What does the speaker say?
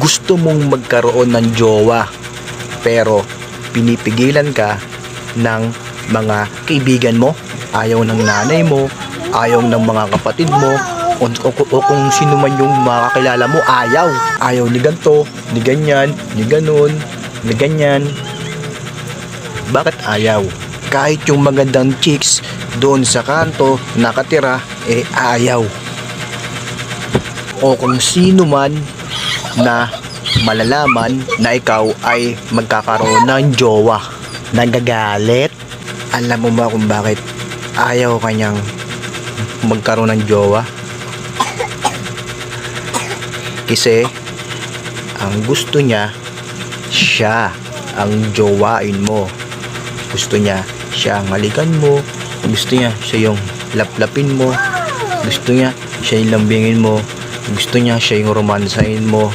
gusto mong magkaroon ng jowa pero pinipigilan ka ng mga kaibigan mo, ayaw ng nanay mo, ayaw ng mga kapatid mo, o kung sino man yung makakilala mo, ayaw ni ganto, ni ganyan, ni ganun, ni ganyan. Bakit ayaw? Kahit yung magandang chicks doon sa kanto nakatira, ayaw. O kung sino man na malalaman na ikaw ay magkakaroon ng jowa, nagagalit. Alam mo ba kung bakit ayaw kanyang magkaroon ng jowa? Kasi ang gusto niya, siya ang jowain mo. Gusto niya siya ang halikan mo, gusto niya siya yung laplapin mo, gusto niya siya yung lambingin mo, gusto niya siya yung romansahin mo.